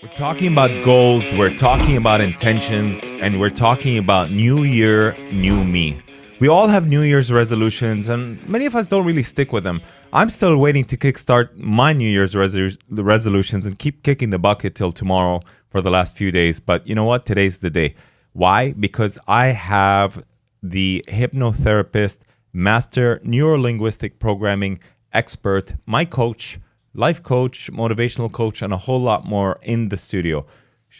We're talking about goals, we're talking about intentions, and we're talking about new year, new me. We all have New Year's resolutions, and many of us don't really stick with them. I'm still waiting to kickstart my New Year's resolutions and keep kicking the bucket till tomorrow for the last few days. But you know what? Today's the day. Why? Because I have the hypnotherapist, master neurolinguistic programming expert, my coach, life coach, motivational coach, and a whole lot more in the studio.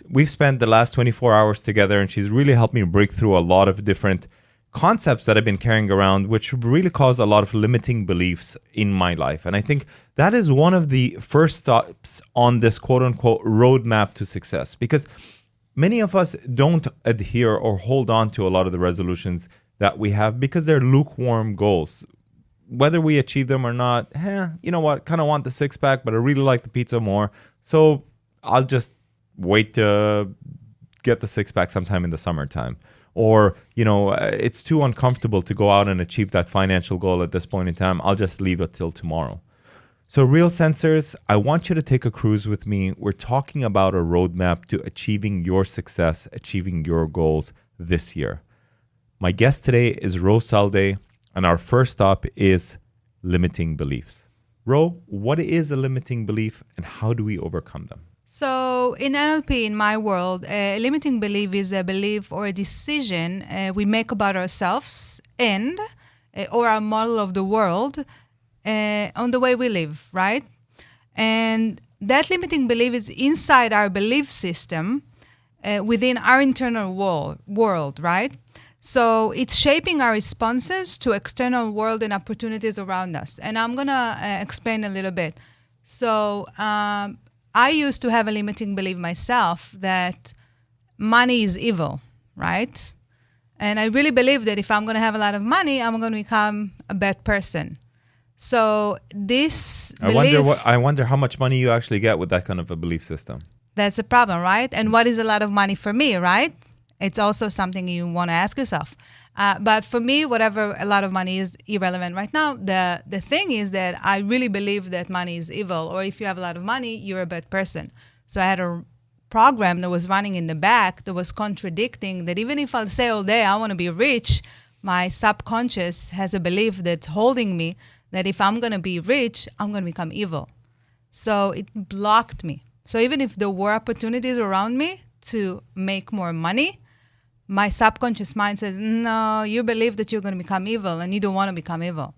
We've spent the last 24 hours together, and she's really helped me break through a lot of different concepts that I've been carrying around, which really caused a lot of limiting beliefs in my life. And I think that is one of the first steps on this quote unquote roadmap to success, because many of us don't adhere or hold on to a lot of the resolutions that we have because they're lukewarm goals. Whether we achieve them or not, you know what, kind of want the six-pack, but I really like the pizza more. So I'll just wait to get the six-pack sometime in the summertime. Or, it's too uncomfortable to go out and achieve that financial goal at this point in time. I'll just leave it till tomorrow. So real sensors, I want you to take a cruise with me. We're talking about a roadmap to achieving your success, achieving your goals this year. My guest today is Roe Salde. And our first stop is limiting beliefs. Ro, what is a limiting belief and how do we overcome them? So in NLP, in my world, a limiting belief is a belief or a decision we make about ourselves and or our model of the world on the way we live, right? And that limiting belief is inside our belief system within our internal world, right? So it's shaping our responses to external world and opportunities around us. And I'm going to explain a little bit. So I used to have a limiting belief myself that money is evil, right? And I really believe that if I'm going to have a lot of money, I'm going to become a bad person. So this I wonder how much money you actually get with that kind of a belief system. That's a problem, right? And what is a lot of money for me, right? It's also something you want to ask yourself. But for me, whatever a lot of money is irrelevant right now. The thing is that I really believe that money is evil, or if you have a lot of money, you're a bad person. So I had a program that was running in the back that was contradicting that even if I'll say all day I want to be rich, my subconscious has a belief that's holding me that if I'm going to be rich, I'm going to become evil. So it blocked me. So even if there were opportunities around me to make more money, my subconscious mind says, no, you believe that you're going to become evil and you don't want to become evil.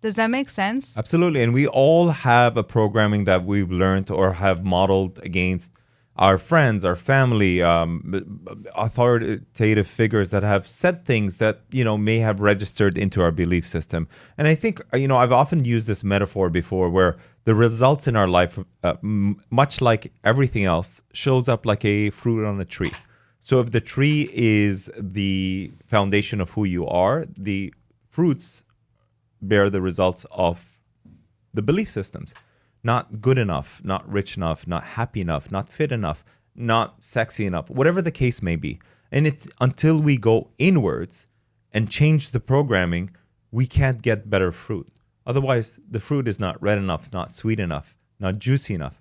Does that make sense? Absolutely. And we all have a programming that we've learned or have modeled against our friends, our family, authoritative figures that have said things that, may have registered into our belief system. And I think, I've often used this metaphor before where the results in our life, much like everything else, shows up like a fruit on a tree. So if the tree is the foundation of who you are, the fruits bear the results of the belief systems. Not good enough, not rich enough, not happy enough, not fit enough, not sexy enough, whatever the case may be. And it's until we go inwards and change the programming, we can't get better fruit. Otherwise, the fruit is not red enough, not sweet enough, not juicy enough.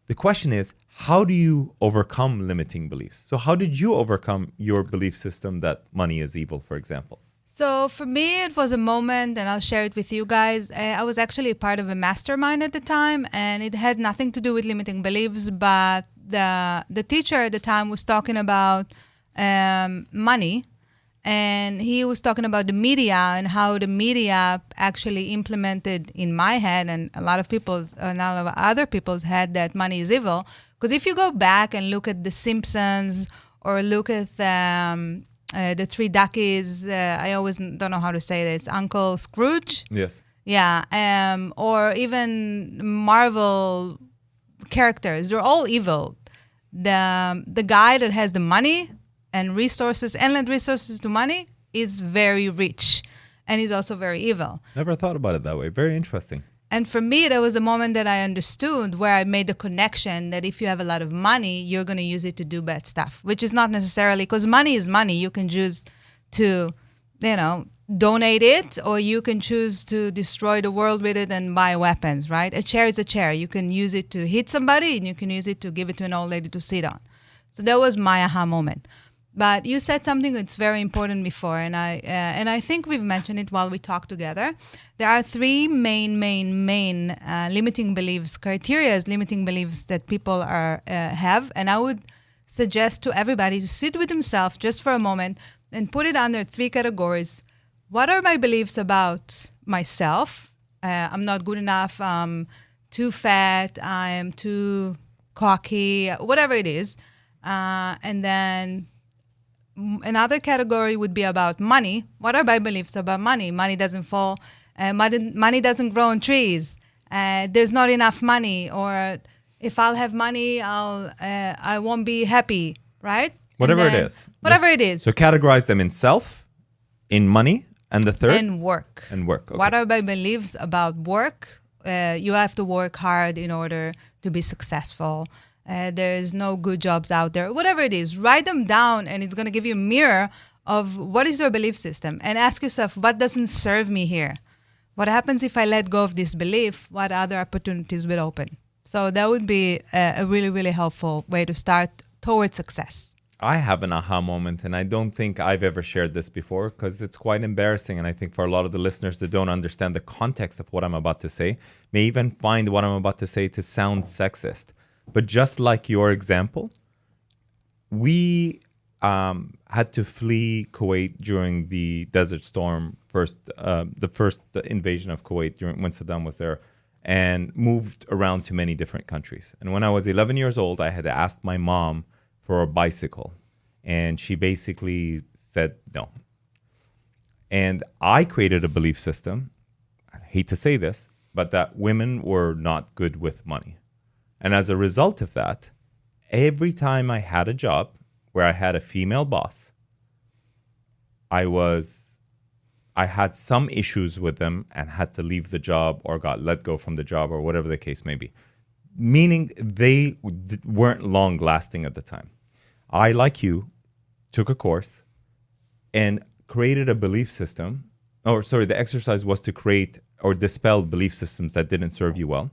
The question is, how do you overcome limiting beliefs? So how did you overcome your belief system that money is evil, for example? So for me, it was a moment, and I'll share it with you guys. I was actually a part of a mastermind at the time, and it had nothing to do with limiting beliefs, but the teacher at the time was talking about money, and he was talking about the media and how the media actually implemented in my head and a lot of other people's head that money is evil. Because if you go back and look at The Simpsons or look at the Three Duckies, I always don't know how to say this, Uncle Scrooge? Yes. Yeah, or even Marvel characters, they're all evil. The guy that has the money and resources, and lend resources to money, is very rich. And he's also very evil. Never thought about it that way. Very interesting. And for me, there was a moment that I understood where I made the connection that if you have a lot of money, you're going to use it to do bad stuff, which is not necessarily, because money is money. You can choose to, donate it, or you can choose to destroy the world with it and buy weapons, right? A chair is a chair. You can use it to hit somebody, and you can use it to give it to an old lady to sit on. So that was my aha moment. But you said something that's very important before, and I think we've mentioned it while we talked together. There are three main limiting beliefs, limiting beliefs that people have, and I would suggest to everybody to sit with themselves just for a moment and put it under three categories. What are my beliefs about myself? I'm not good enough. I'm too fat. I'm too cocky. Whatever it is. And then another category would be about money. What are my beliefs about money? Money doesn't fall. Money doesn't grow on trees. There's not enough money. Or if I'll have money, I won't be happy. Right? Whatever it is. Whatever it is. So categorize them in self, in money, and the third? And work. And work. Okay. What are my beliefs about work? You have to work hard in order to be successful. There's no good jobs out there. Whatever it is, write them down, and it's going to give you a mirror of what is your belief system. And ask yourself, what doesn't serve me here? What happens if I let go of this belief? What other opportunities will open? So that would be a really, really helpful way to start towards success. I have an aha moment, and I don't think I've ever shared this before because it's quite embarrassing. And I think for a lot of the listeners that don't understand the context of what I'm about to say, may even find what I'm about to say to sound sexist. But just like your example, we had to flee Kuwait during the Desert Storm, the first invasion of Kuwait during when Saddam was there, and moved around to many different countries. And when I was 11 years old, I had asked my mom for a bicycle, and she basically said no. And I created a belief system, I hate to say this, but that women were not good with money. And as a result of that, every time I had a job where I had a female boss, I had some issues with them and had to leave the job or got let go from the job or whatever the case may be. Meaning they weren't long lasting at the time. I, like you, took a course and created a belief system. The exercise was to create or dispel belief systems that didn't serve you well.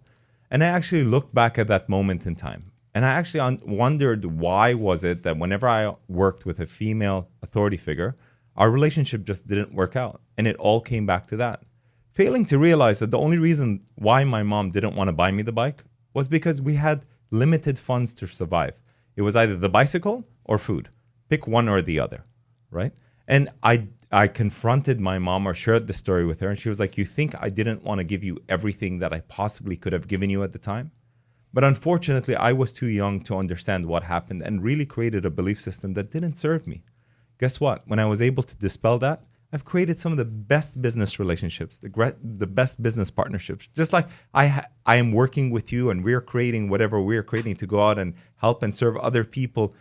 And I actually looked back at that moment in time. And I actually wondered why was it that whenever I worked with a female authority figure, our relationship just didn't work out. And it all came back to that. Failing to realize that the only reason why my mom didn't want to buy me the bike was because we had limited funds to survive. It was either the bicycle or food. Pick one or the other, right? And I confronted my mom or shared the story with her, and she was like, you think I didn't want to give you everything that I possibly could have given you at the time? But unfortunately, I was too young to understand what happened and really created a belief system that didn't serve me. Guess what? When I was able to dispel that, I've created some of the best business relationships, the best business partnerships. Just like I am working with you, and we're creating whatever we're creating to go out and help and serve other people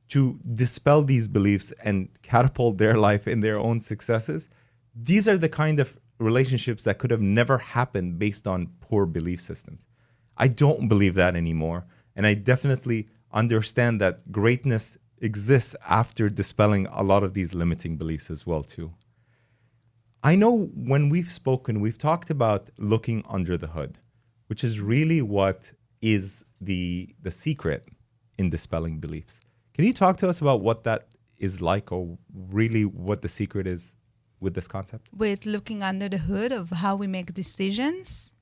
to dispel these beliefs and catapult their life in their own successes. These are the kind of relationships that could have never happened based on poor belief systems. I don't believe that anymore. And I definitely understand that greatness exists after dispelling a lot of these limiting beliefs as well too. I know when we've spoken, we've talked about looking under the hood, which is really what is the secret in dispelling beliefs. Can you talk to us about what that is like, or really what the secret is with this concept? With looking under the hood of how we make decisions?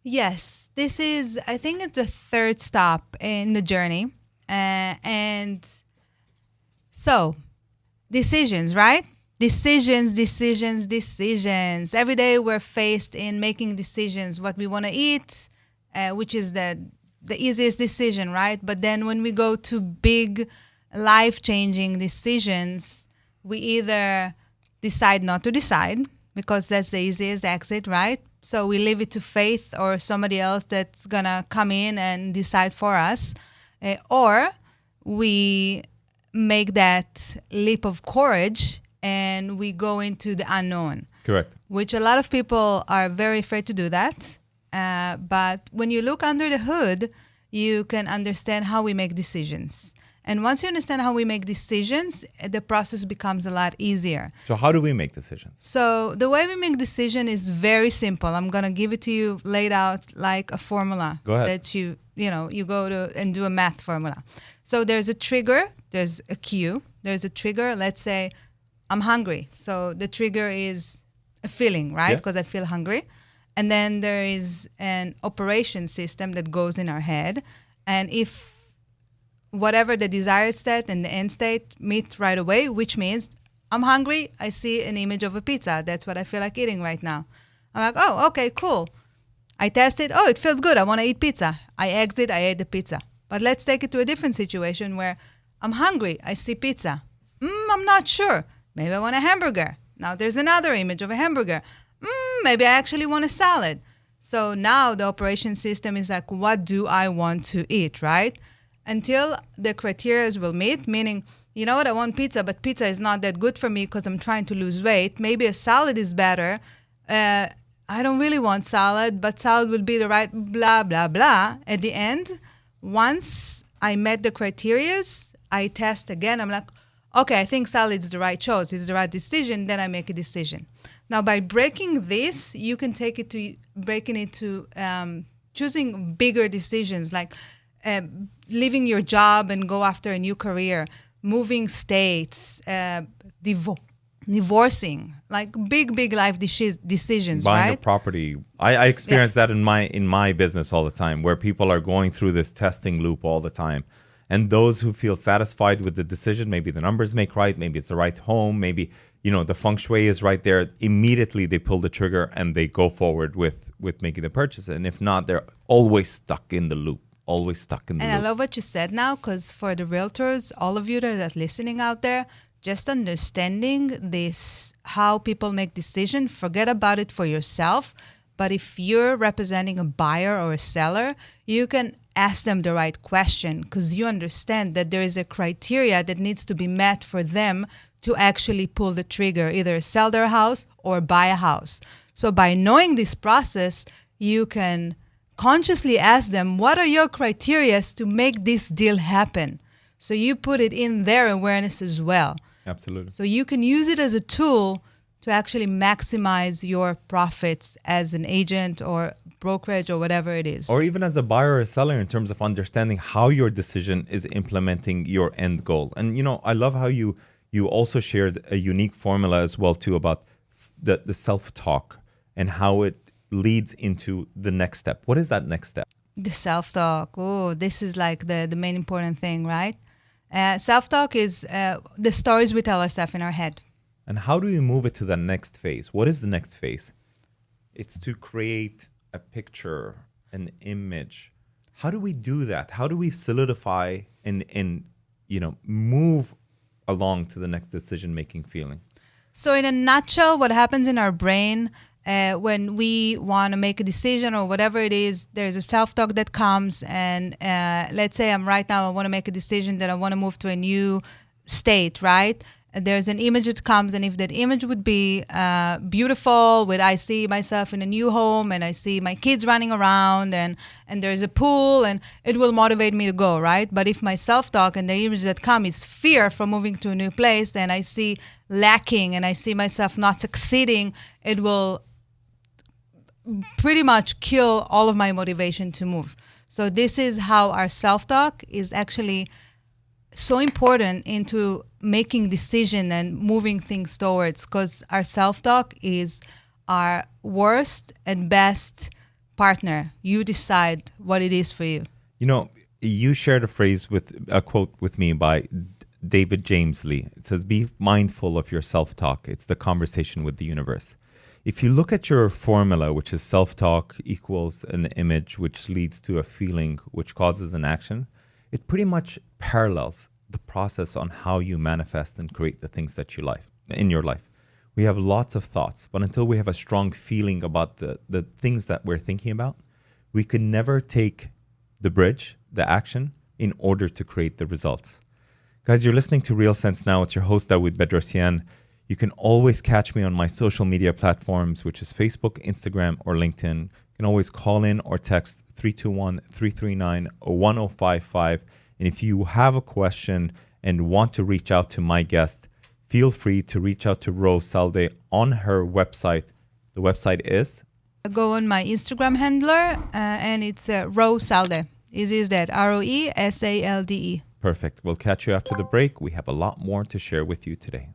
Yes, this is, I think it's the third stop in the journey. And so, decisions, right? Decisions. Every day we're faced in making decisions, what we want to eat, which is the easiest decision, right? But then when we go to big life-changing decisions, we either decide not to decide, because that's the easiest exit, right? So we leave it to faith or somebody else that's going to come in and decide for us. Or we make that leap of courage and we go into the unknown. Correct. Which a lot of people are very afraid to do that. But when you look under the hood, you can understand how we make decisions. And once you understand how we make decisions, the process becomes a lot easier. So how do we make decisions? So the way we make decision is very simple. I'm going to give it to you laid out like a formula. Go ahead. That you go to and do a math formula. So there's a trigger, there's a cue, there's a trigger. Let's say I'm hungry. So the trigger is a feeling, right? Because I feel hungry. And then there is an operation system that goes in our head. And if whatever the desired state and the end state meet right away, which means I'm hungry, I see an image of a pizza. That's what I feel like eating right now. I'm like, oh, okay, cool. I test it. Oh, it feels good. I want to eat pizza. I exit. I ate the pizza. But let's take it to a different situation where I'm hungry. I see pizza. I'm not sure. Maybe I want a hamburger. Now there's another image of a hamburger. Maybe I actually want a salad. So now the operation system is like, what do I want to eat, right? Until the criteria will meet, meaning, you know what, I want pizza, but pizza is not that good for me because I'm trying to lose weight. Maybe a salad is better. I don't really want salad, but salad will be the right blah, blah, blah. At the end, once I met the criteria, I test again. I'm like, okay, I think salad is the right choice. It's the right decision. Then I make a decision. Now, by breaking this, you can take it to breaking it to choosing bigger decisions like leaving your job and go after a new career, moving states, divorcing, like big life decisions, buying right? a property. I experience that in my business all the time, where people are going through this testing loop all the time. And those who feel satisfied with the decision, maybe the numbers make right, maybe it's the right home, maybe the feng shui is right there, immediately they pull the trigger and they go forward with making the purchase. And if not, they're always stuck in the loop. Always stuck in the loop. And I love what you said now, because for the realtors, all of you that are listening out there, just understanding this, how people make decisions, forget about it for yourself. But if you're representing a buyer or a seller, you can ask them the right question, because you understand that there is a criteria that needs to be met for them to actually pull the trigger, either sell their house or buy a house. So by knowing this process, you can consciously ask them, what are your criteria to make this deal happen? So you put it in their awareness as well. Absolutely. So you can use it as a tool to actually maximize your profits as an agent or brokerage or whatever it is. Or even as a buyer or seller, in terms of understanding how your decision is implementing your end goal. And, I love how you also shared a unique formula as well, too, about the self-talk and how it leads into the next step. What is that next step? The self-talk. Oh, this is like the main important thing, right? Self-talk is the stories we tell ourselves in our head. And how do we move it to the next phase? What is the next phase? It's to create a picture, an image. How do we do that? How do we solidify and move along to the next decision-making feeling? So in a nutshell, what happens in our brain when we want to make a decision or whatever it is, there's a self-talk that comes. And let's say I want to make a decision that I want to move to a new state, right? There's an image that comes, and if that image would be beautiful, with I see myself in a new home and I see my kids running around and there's a pool, and it will motivate me to go, right? But if my self-talk and the image that comes is fear from moving to a new place, and I see lacking and I see myself not succeeding, it will pretty much kill all of my motivation to move. So this is how our self-talk is actually so important into making decision and moving things towards, because our self-talk is our worst and best partner. You decide what it is for you. You shared a quote with me by David James Lee. It says, be mindful of your self-talk. It's the conversation with the universe. If you look at your formula, which is self-talk equals an image, which leads to a feeling, which causes an action, it pretty much parallels the process on how you manifest and create the things that you like in your life. We have lots of thoughts, but until we have a strong feeling about the things that we're thinking about, we could never take the bridge, the action, in order to create the results. Guys, you're listening to Real Sense Now. It's your host, Dawood Bedrosian. You can always catch me on my social media platforms, which is Facebook, Instagram, or LinkedIn. You can always call in or text 321-339-1055. And if you have a question and want to reach out to my guest, feel free to reach out to Roe Salde on her website. The website is? Go on my Instagram handler, and it's Roe Salde. Easy as that. ROESALDE. Perfect. We'll catch you after the break. We have a lot more to share with you today.